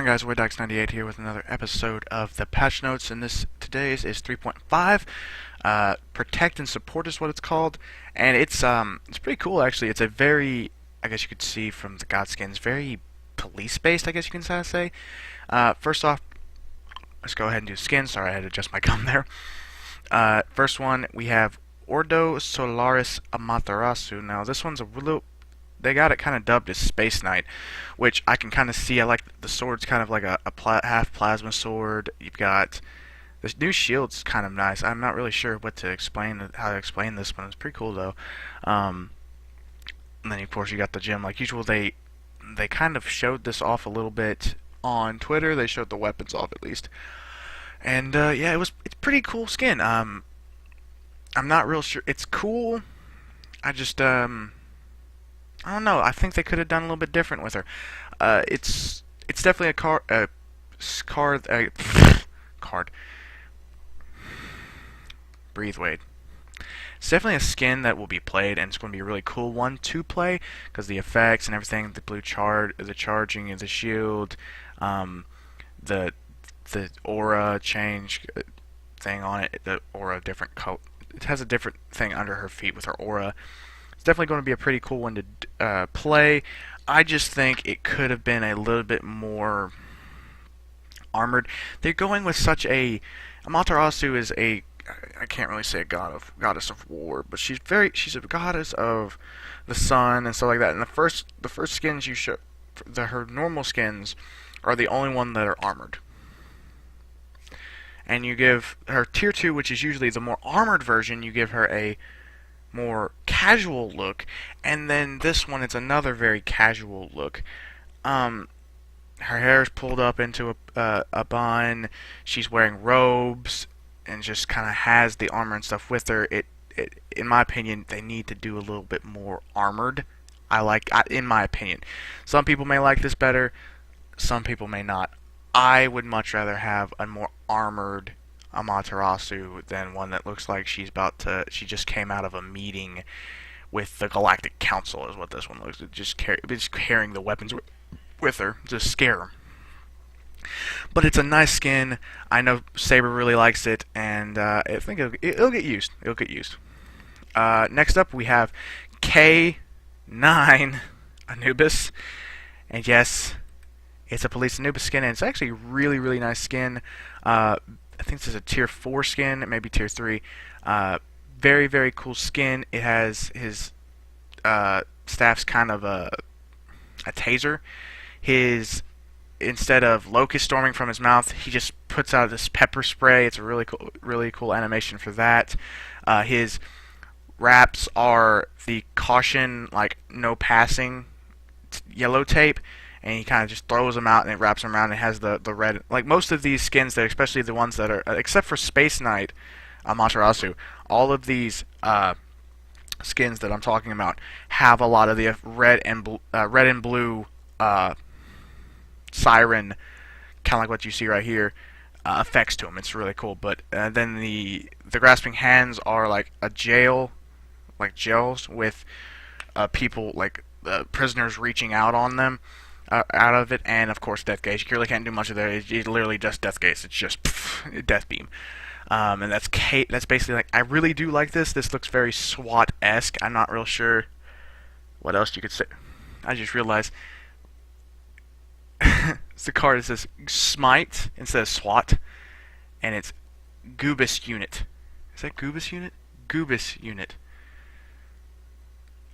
Hey guys, Waydox98 here with another episode of the patch notes, and today's is 3.5. Protect and support is what it's called, and it's pretty cool actually. It's a very, I guess you could see from the god skins, very police based, I guess you can kind of say. First off, let's go ahead and do skins. Sorry, I had to adjust my gum there. First one, we have Ordo Solaris Amaterasu. Now this one's a little, they got it kind of dubbed as Space Knight, which I can kind of see. I like the sword's kind of like a half plasma sword. You've got this new shield's kind of nice. I'm not really sure how to explain this one. It's pretty cool though. And then of course you got the gem. Like usual, they kind of showed this off a little bit on Twitter. They showed the weapons off at least, and yeah, it's pretty cool skin. I'm not real sure. It's cool. I just I don't know. I think they could have done a little bit different with her. It's definitely a card. Breathe, Wade. It's definitely a skin that will be played, and it's going to be a really cool one to play because the effects and everything, the blue the charging of the shield, the aura change thing on it, the aura different color. It has a different thing under her feet with her aura. It's definitely going to be a pretty cool one to play. I just think it could have been a little bit more armored. They're going with such a Amaterasu is a, I can't really say a goddess of war, but she's a goddess of the sun and stuff like that. And the first skins you show, her normal skins are the only one that are armored. And you give her tier 2, which is usually the more armored version, you give her a more casual look, and then this one it's another very casual look. Her hair is pulled up into a bun. She's wearing robes and just kind of has the armor and stuff with her. In my opinion, they need to do a little bit more armored. In my opinion, some people may like this better, some people may not. I would much rather have a more armored Amaterasu than one that looks like she just came out of a meeting with the Galactic Council is what this one looks like. Just carrying the weapons with her to scare them. But it's a nice skin. I know Saber really likes it, and I think it'll get used. It'll get used. Next up we have K9 Anubis, and yes, it's a police Anubis skin, and it's actually a really, really nice skin. I think this is a tier 4 skin, maybe tier 3. Very, very cool skin. It has his staff's kind of a taser. Instead of locust storming from his mouth, he just puts out this pepper spray. It's a really cool animation for that. His wraps are the caution, like no passing yellow tape. And he kind of just throws them out and it wraps them around and has the red. Like most of these skins, especially the ones that are, except for Space Knight Amaterasu, all of these skins that I'm talking about have a lot of the red and blue siren, kind of like what you see right here, effects to them. It's really cool. But then the grasping hands are like jails with people, like prisoners reaching out on them. Out of it, and of course Death Gaze. You really can't do much of that. It's literally just Death Gaze. It's just Death Beam, and that's basically like. I really do like this. This looks very SWAT-esque. I'm not real sure what else you could say. I just realized it's the card that says Smite instead of SWAT, and it's Goobus Unit. Is that Goobus Unit? Goobus Unit.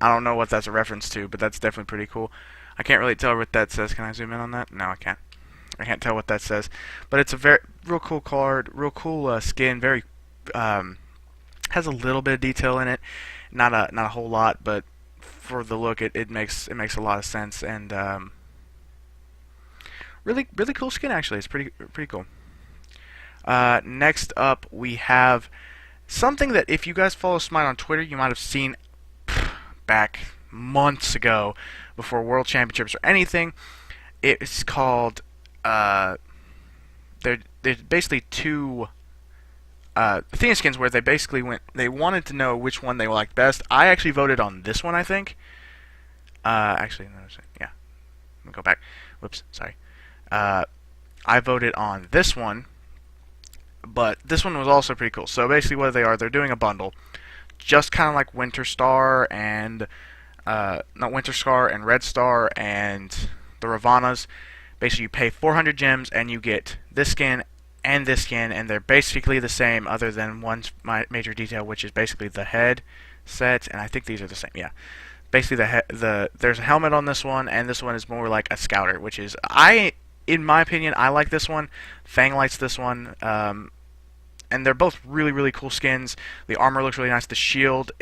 I don't know what that's a reference to, but that's definitely pretty cool. I can't really tell what that says. Can I zoom in on that? No, I can't. I can't tell what that says. But it's a real cool card, real cool skin. Very has a little bit of detail in it, not a whole lot, but for the look, it makes a lot of sense, and really cool skin actually. It's pretty cool. Next up, we have something that if you guys follow Smite on Twitter, you might have seen back months ago, before World Championships or anything. It's called there's basically two Athena skins where they wanted to know which one they liked best. I actually voted on this one, I think. Actually, no, yeah. Let me go back. Whoops, sorry. I voted on this one, but this one was also pretty cool. So basically what they are, they're doing a bundle, just kind of like Winter Star and, not Winter Star and Red Star and the Ravana's. Basically you pay 400 gems and you get this skin and this skin, and they're basically the same other than one major detail, which is basically the head set, and I think these are the same, yeah. Basically there's a helmet on this one, and this one is more like a scouter, which is, in my opinion, I like this one. Fang likes this one, and they're both really, really cool skins. The armor looks really nice. The shield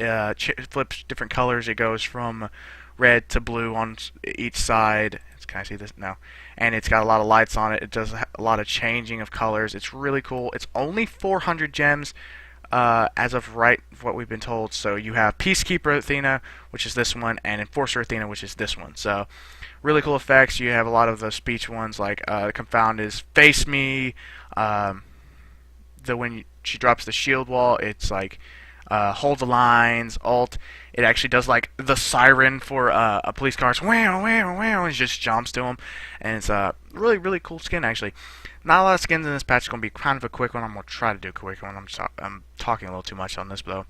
flips different colors. It goes from red to blue on each side. Can I see this? No. And it's got a lot of lights on it. It does a lot of changing of colors. It's really cool. It's only 400 gems as of right, what we've been told. So you have Peacekeeper Athena, which is this one, and Enforcer Athena, which is this one. So really cool effects. You have a lot of the speech ones, like Confound is Face Me. When she drops the shield wall, it's like hold the lines, alt. It actually does like the siren for a police car. It's wow, wow, wow, and it just jumps to them. And it's a really, really cool skin, actually. Not a lot of skins in this patch. It's going to be kind of a quick one. I'm going to try to do a quick one. I'm talking a little too much on this, though.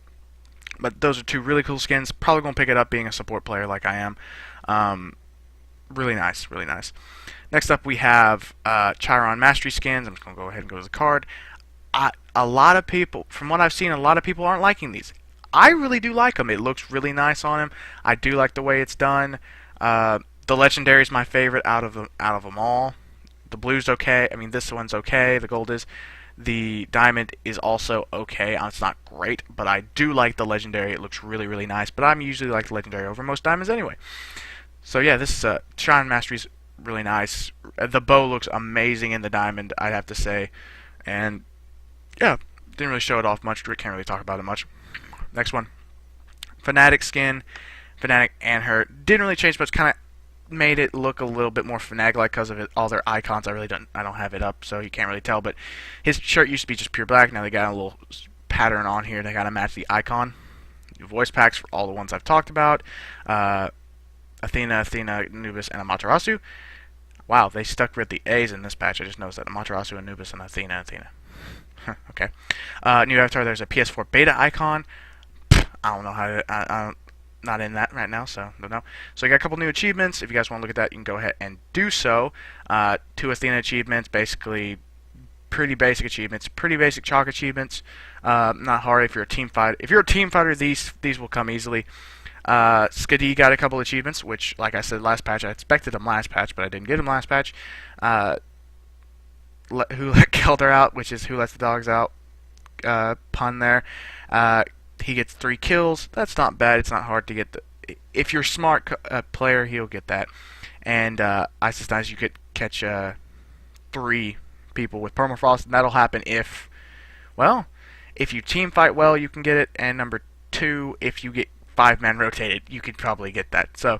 But those are two really cool skins. Probably going to pick it up being a support player like I am. Really nice, really nice. Next up, we have Char Mastery skins. I'm just going to go ahead and go to the card. A lot of people, from what I've seen, a lot of people aren't liking these. I really do like them. It looks really nice on him. I do like the way it's done. The legendary is my favorite out of them all. The blue's okay. I mean, this one's okay. The gold is. The diamond is also okay. It's not great, but I do like the legendary. It looks really, really nice. But I'm usually like the legendary over most diamonds anyway. So yeah, this is Shrine Mastery's really nice. The bow looks amazing in the diamond, I'd have to say. And yeah, didn't really show it off much. Can't really talk about it much. Next one, Fanatic skin. Fanatic and her didn't really change much. Kind of made it look a little bit more Fanatic-like because of all their icons. I don't have it up, so you can't really tell. But his shirt used to be just pure black. Now they got a little pattern on here. They got to match the icon. Voice packs for all the ones I've talked about. Athena, Anubis, and Amaterasu. Wow, they stuck with the A's in this patch. I just noticed that. Amaterasu, Anubis, and Athena. Okay. New avatar, there's a PS4 beta icon. I don't know how to... I'm not in that right now, so don't know. So you got a couple new achievements. If you guys want to look at that, you can go ahead and do so. 2 Athena achievements, basically pretty basic achievements. Pretty basic chalk achievements. Not hard if you're a team fighter. If you're a team fighter, these will come easily. Skadi got a couple achievements, which, like I said last patch, I expected them last patch, but I didn't get them last patch. Who let Kelder out, which is who lets the dogs out. Pun there. He gets 3 kills. That's not bad. It's not hard to get. If you're a smart player, he'll get that. And Ice Nice, you could catch 3 people with permafrost, and that'll happen if you team fight well, you can get it. And number 2, if you get 5-man rotated, you could probably get that. So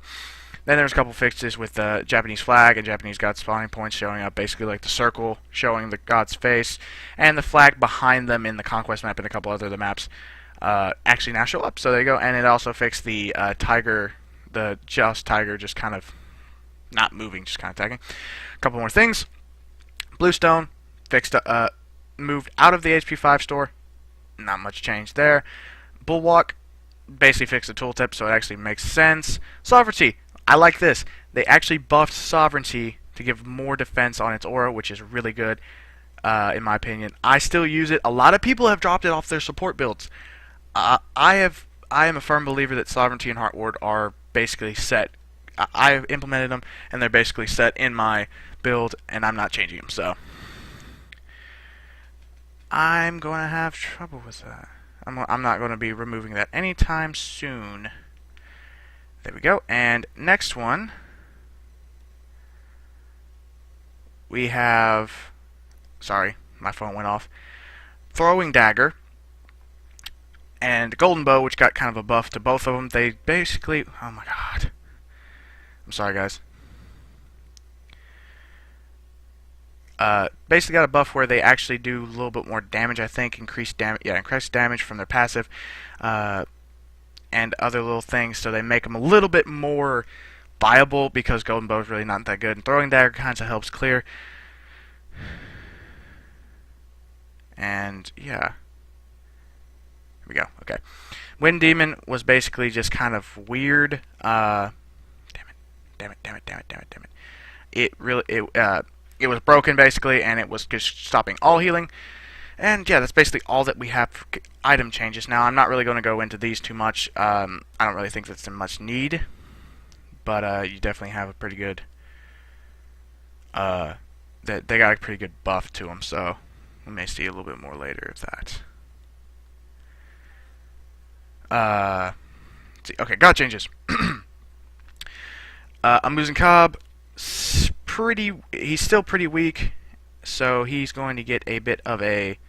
then there's a couple fixes with the Japanese flag and Japanese god spawning points showing up, basically like the circle showing the god's face, and the flag behind them in the Conquest map and a couple other maps actually now show up. So there you go. And it also fixed the tiger, the Joust tiger, just kind of not moving, just kind of tagging. A couple more things. Bluestone fixed, moved out of the HP 5 store. Not much change there. Bulwark basically fixed the tooltip, so it actually makes sense. Sovereignty, I like this. They actually buffed Sovereignty to give more defense on its aura, which is really good, in my opinion. I still use it. A lot of people have dropped it off their support builds. I am a firm believer that Sovereignty and Heart Ward are basically set. I've implemented them, and they're basically set in my build, and I'm not changing them. So I'm going to have trouble with that. I'm not going to be removing that anytime soon. There we go. And next one, we have... Sorry, my phone went off. Throwing Dagger and Golden Bow, which got kind of a buff to both of them. They basically... Oh my god. I'm sorry, guys. Basically got a buff where they actually do a little bit more damage, I think. Increased damage from their passive. And other little things, so they make them a little bit more viable, because Golden Bow is really not that good. And Throwing Dagger kind of helps clear. And yeah, here we go. Okay, Wind Demon was basically just kind of weird. Damn it. It was broken basically, and it was just stopping all healing. And yeah, that's basically all that we have for item changes. Now, I'm not really going to go into these too much. I don't really think that's in much need, but you definitely have a pretty good. They got a pretty good buff to them, so we may see a little bit more later of that. Let's see. Okay, God changes. I'm losing Cobb. He's still pretty weak, so he's going to get a bit of a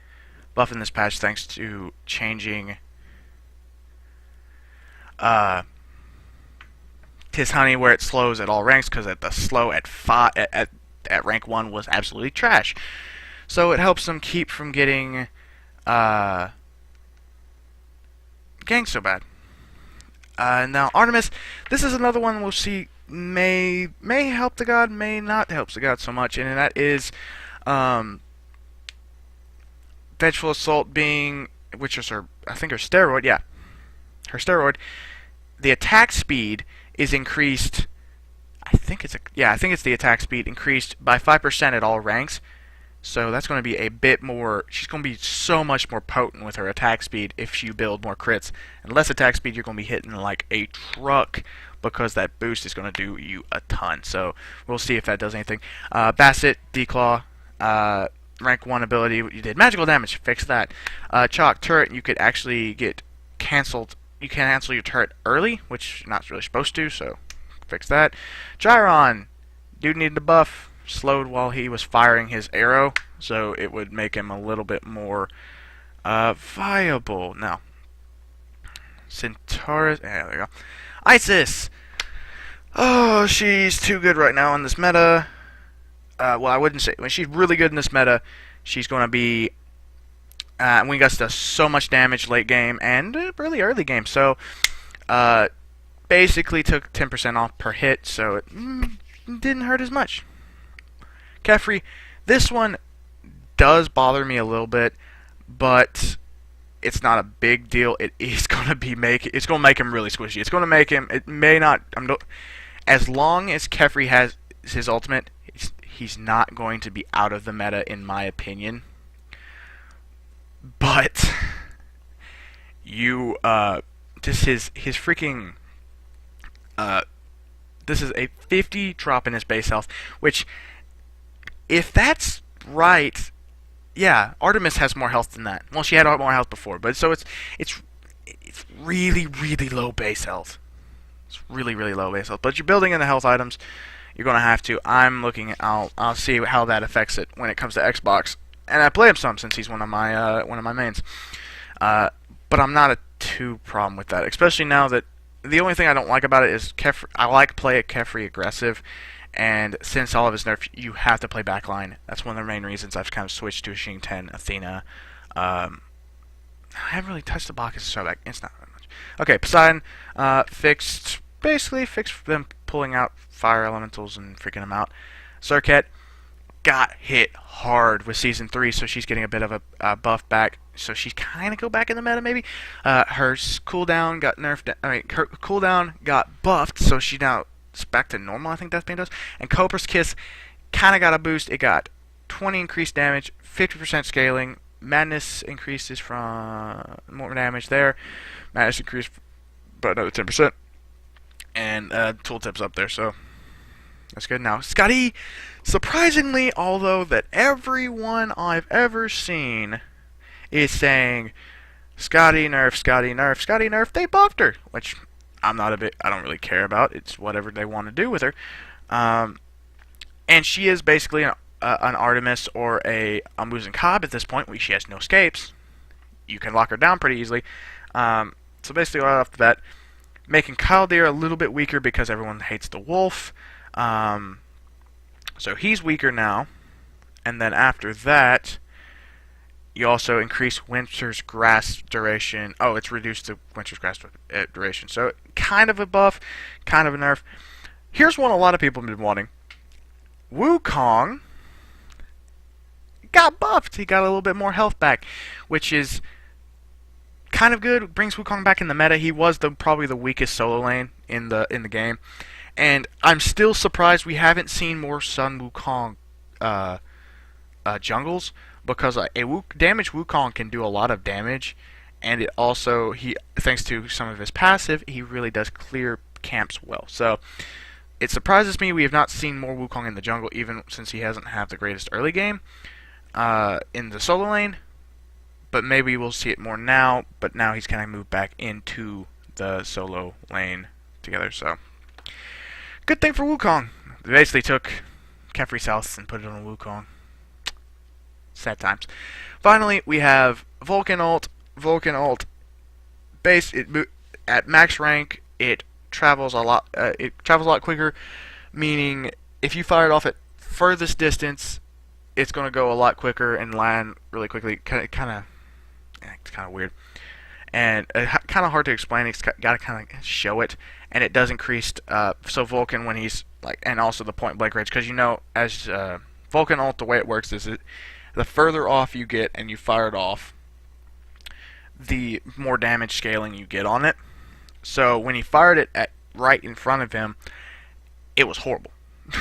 buff in this patch thanks to changing his honey where it slows at all ranks, because at the slow at rank 1 was absolutely trash. So it helps them keep from getting ganked so bad. Now Artemis, this is another one we'll see may help the god, may not help the god so much, and that is Vengeful Assault being, which is her, I think her steroid, yeah. Her steroid, the attack speed is increased, I think it's the attack speed increased by 5% at all ranks. So that's going to be a bit more, she's going to be so much more potent with her attack speed if you build more crits. And less attack speed, you're going to be hitting like a truck, because that boost is going to do you a ton. So we'll see if that does anything. Basset, Declaw, rank 1 ability, you did magical damage, fix that. Chalk, turret, you could actually get cancelled. You can cancel your turret early, which you're not really supposed to, so fix that. Gyron, dude needed a buff. Slowed while he was firing his arrow, so it would make him a little bit more viable. Now, Centaurus, yeah, there we go. Isis! Oh, she's too good right now in this meta. Well, I wouldn't say, when she's really good in this meta, she's going to be, Wing Gust does so much damage late game and really early game, so basically took 10% off per hit, so it didn't hurt as much. Kefri, this one does bother me a little bit, but it's not a big deal. It is going to make him really squishy. It's going to make him, it may not, as long as Kefri has his ultimate, he's not going to be out of the meta in my opinion. But just his freaking this is a 50 drop in his base health, which, if that's right, yeah, Artemis has more health than that. Well, she had more health before, but so it's really low base health. It's really low base health. But you're building in the health items, you're gonna have to. I'm looking. I'll see how that affects it when it comes to Xbox, and I play him some since he's one of my mains. But I'm not a too problem with that, especially now that the only thing I don't like about it is I like play Kefri aggressive. And since all of his nerf, you have to play backline. That's one of the main reasons I've kind of switched to Shing 10, Athena. I haven't really touched the Bacchus so back. It's not that much. Okay, Poseidon basically fixed them pulling out fire elementals and freaking them out. Serket got hit hard with Season 3, so she's getting a bit of a buff back. So she's kind of go back in the meta, maybe. Her cooldown got nerfed. Her cooldown got buffed, so she now back to normal, I think Deathbane does. And Cobra's Kiss kind of got a boost. It got 20 increased damage, 50% scaling. Madness increases from more damage there. Madness increased by another 10%. And tooltip's up there, so that's good. Now, Scotty, surprisingly, although that everyone I've ever seen is saying Scotty nerf, Scotty nerf, Scotty nerf, they buffed her, which I don't really care about. It's whatever they want to do with her. And she is basically an Artemis or I'm losing Cobb at this point, where she has no escapes. You can lock her down pretty easily. So basically, right off the bat, making Khaldir a little bit weaker because everyone hates the wolf. So he's weaker now. And then after that, you also increase Winter's Grass duration. Oh, it's reduced to Winter's Grass duration. So kind of a buff, kind of a nerf. Here's one a lot of people have been wanting. Wukong got buffed. He got a little bit more health back, which is kind of good. Brings Wukong back in the meta. He was probably the weakest solo lane in the game, and I'm still surprised we haven't seen more Sun Wukong jungles, because damaged Wukong can do a lot of damage, and it also, thanks to some of his passive, he really does clear camps well. So it surprises me we have not seen more Wukong in the jungle, even since he hasn't had the greatest early game in the solo lane. But maybe we'll see it more now. But now he's kind of moved back into the solo lane together. So good thing for Wukong. They basically took Kefri South and put it on Wukong. Sad times. Finally, we have Vulcan ult. Vulcan ult, at max rank, it travels a lot. It travels a lot quicker, meaning if you fire it off at furthest distance, it's going to go a lot quicker and land really quickly. It's kind of weird, and kind of hard to explain. It's got to kind of show it, and it does increase. So Vulcan, when he's and also the point blank range, because as Vulcan ult, the way it works is the further off you get and you fire it off, the more damage scaling you get on it. So when he fired it at right in front of him, it was horrible.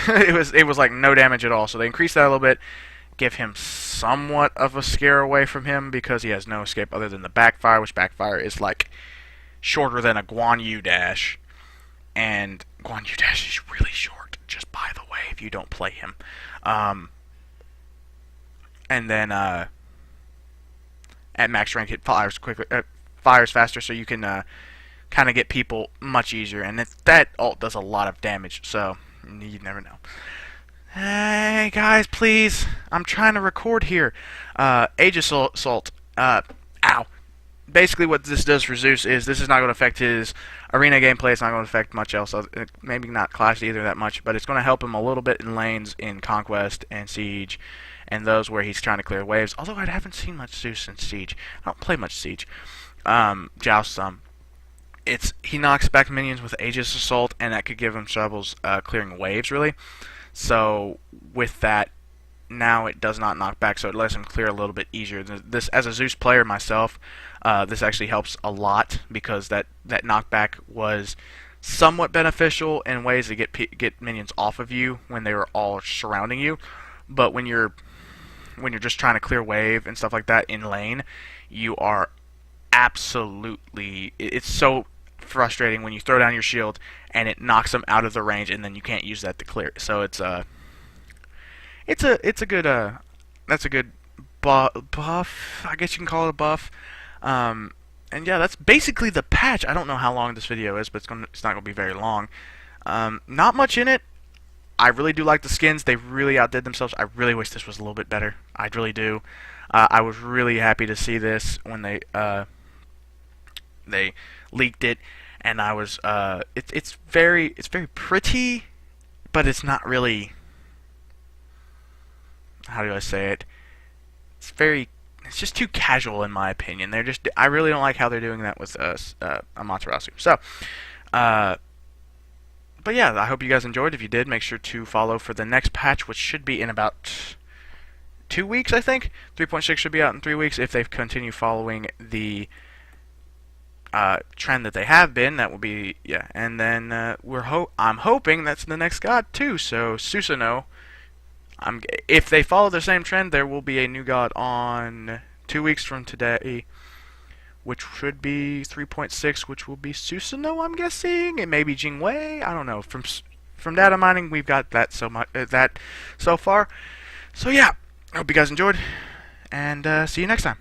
it was like no damage at all. So they increased that a little bit, give him somewhat of a scare away from him, because he has no escape other than the backfire, which backfire is like shorter than a Guan Yu dash, and Guan Yu dash is really short, just by the way, if you don't play him. And then at max rank, it fires quicker, fires faster, so you can kind of get people much easier. And that ult does a lot of damage, so you never know. Hey guys, please, I'm trying to record here. Aegis Assault. Ow. Basically, what this does for Zeus is this is not going to affect his arena gameplay. It's not going to affect much else. Maybe not Clash either that much, but it's going to help him a little bit in lanes in Conquest and Siege, and those where he's trying to clear waves. Although I haven't seen much Zeus in Siege. I don't play much Siege. Joust some. He knocks back minions with Aegis Assault, and that could give him troubles clearing waves, really. So with that, now it does not knock back, so it lets him clear a little bit easier. This, as a Zeus player myself, this actually helps a lot, because that knockback was somewhat beneficial in ways to get minions off of you when they were all surrounding you. But when you're just trying to clear wave and stuff like that in lane, you are absolutely, it's so frustrating when you throw down your shield and it knocks them out of the range, and then you can't use that to clear. So it's a good that's a good buff, I guess you can call it a buff. And yeah, that's basically the patch. I don't know how long this video is, but it's not gonna be very long. Not much in it. I really do like the skins. They really outdid themselves. I really wish this was a little bit better. I really do. I was really happy to see this when they leaked it, and I was it's very pretty, but it's not really, how do I say it? It's just too casual in my opinion. I really don't like how they're doing that with Amaterasu. So, but yeah, I hope you guys enjoyed. If you did, make sure to follow for the next patch, which should be in about 2 weeks, I think. 3.6 should be out in 3 weeks if they continue following the trend that they have been. That will be, yeah. And then I'm hoping that's the next god too. So Susanoo. If they follow the same trend, there will be a new god on 2 weeks from today, which should be 3.6, which will be Susanoo, I'm guessing. It may be Jingwei. I don't know. From data mining, we've got that so far. So yeah, I hope you guys enjoyed, and see you next time.